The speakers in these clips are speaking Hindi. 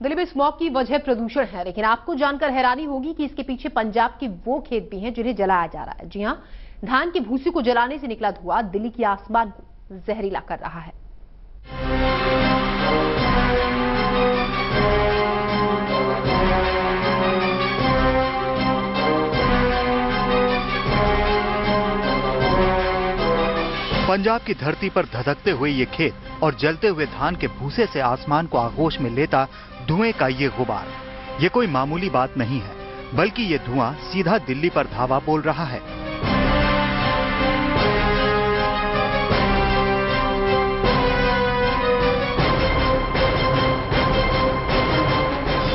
दिल्ली में स्मॉग की वजह प्रदूषण है, लेकिन आपको जानकर हैरानी होगी कि इसके पीछे पंजाब के वो खेत भी हैं जिन्हें जलाया जा रहा है। जी हां, धान की भूसी को जलाने से निकला धुआं दिल्ली के आसमान को जहरीला कर रहा है। पंजाब की धरती पर धधकते हुए ये खेत और जलते हुए धान के भूसे से आसमान को आगोश में लेता धुएं का ये गुबार, ये कोई मामूली बात नहीं है, बल्कि ये धुआं सीधा दिल्ली पर धावा बोल रहा है।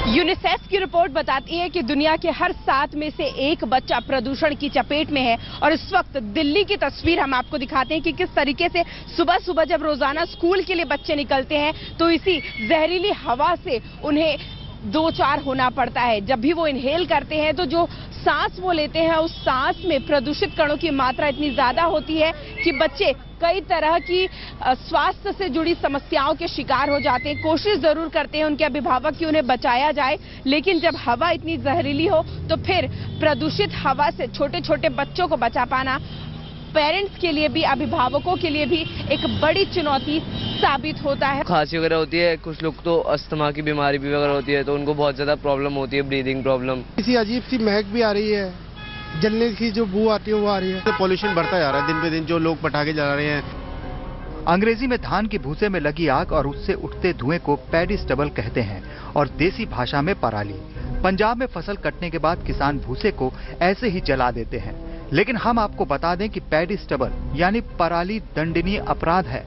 यूनिसेफ की रिपोर्ट बताती है कि दुनिया के हर 7 में से 1 बच्चा प्रदूषण की चपेट में है। और इस वक्त दिल्ली की तस्वीर हम आपको दिखाते हैं कि किस तरीके से सुबह सुबह जब रोजाना स्कूल के लिए बच्चे निकलते हैं तो इसी जहरीली हवा से उन्हें दो चार होना पड़ता है। जब भी वो इनहेल करते हैं तो जो सांस वो लेते हैं उस सांस में प्रदूषित कणों की मात्रा इतनी ज्यादा होती है कि बच्चे कई तरह की स्वास्थ्य से जुड़ी समस्याओं के शिकार हो जाते हैं। कोशिश जरूर करते हैं उनके अभिभावक कि उन्हें बचाया जाए, लेकिन जब हवा इतनी जहरीली हो तो फिर प्रदूषित हवा से छोटे छोटे बच्चों को बचा पाना पेरेंट्स के लिए भी, अभिभावकों के लिए भी एक बड़ी चुनौती साबित होता है। खांसी वगैरह होती है, कुछ लोग तो अस्थमा की बीमारी भी वगैरह होती है, तो उनको बहुत ज्यादा प्रॉब्लम होती है, ब्रीदिंग प्रॉब्लम। किसी अजीब सी महक भी आ रही है, जलने की जो बू आती है वो आ रही है। तो पॉल्यूशन बढ़ता जा रहा है दिन पे दिन, जो लोग पटाखे जला रहे हैं। अंग्रेजी में धान के भूसे में लगी आग और उससे उठते धुएं को पैडी स्टबल कहते हैं और देसी भाषा में पराली। पंजाब में फसल कटने के बाद किसान भूसे को ऐसे ही जला देते हैं, लेकिन हम आपको बता दें कि पैडी स्टबल यानी पराली दंडनीय अपराध है।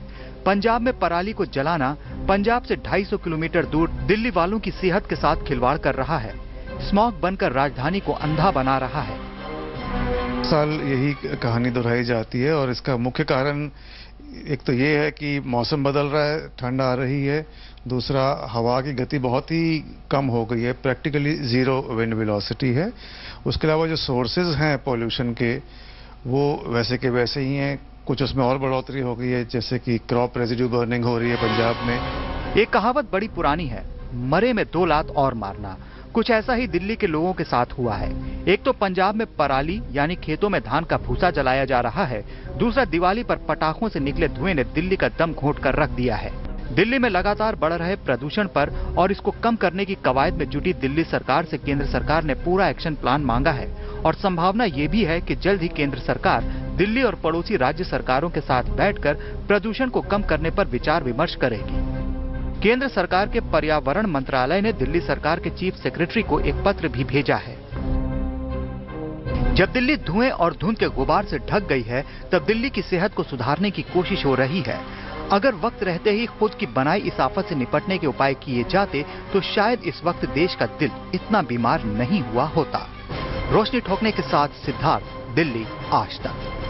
पंजाब में पराली को जलाना पंजाब से 250 किलोमीटर दूर दिल्ली वालों की सेहत के साथ खिलवाड़ कर रहा है। स्मॉग बनकर राजधानी को अंधा बना रहा है। साल यही कहानी दोहराई जाती है और इसका मुख्य कारण एक तो ये है कि मौसम बदल रहा है, ठंड आ रही है। दूसरा, हवा की गति बहुत ही कम हो गई है, प्रैक्टिकली जीरो विंड वेलोसिटी है। उसके अलावा जो सोर्सेज हैं पोल्यूशन के वो वैसे के वैसे ही हैं, कुछ उसमें और बढ़ोतरी हो गई है, जैसे कि क्रॉप रेजिड्यू बर्निंग हो रही है पंजाब में। एक कहावत बड़ी पुरानी है, मरे में 2 लात और मारना। कुछ ऐसा ही दिल्ली के लोगों के साथ हुआ है। एक तो पंजाब में पराली यानी खेतों में धान का भूसा जलाया जा रहा है, दूसरा दिवाली पर पटाखों से निकले धुएं ने दिल्ली का दम घोंट कर रख दिया है। दिल्ली में लगातार बढ़ रहे प्रदूषण पर और इसको कम करने की कवायद में जुटी दिल्ली सरकार से केंद्र सरकार ने पूरा एक्शन प्लान मांगा है और संभावना ये भी है कि जल्द ही केंद्र सरकार दिल्ली और पड़ोसी राज्य सरकारों के साथ बैठकर प्रदूषण को कम करने पर विचार विमर्श करेगी। केंद्र सरकार के पर्यावरण मंत्रालय ने दिल्ली सरकार के चीफ सेक्रेटरी को एक पत्र भी भेजा है। जब दिल्ली धुएं और धुंध के गुबार से ढक गई है, तब दिल्ली की सेहत को सुधारने की कोशिश हो रही है। अगर वक्त रहते ही खुद की बनाई इस आफत से निपटने के उपाय किए जाते तो शायद इस वक्त देश का दिल इतना बीमार नहीं हुआ होता। रोशनी ठोकने के साथ सिद्धार्थ, दिल्ली आज तक।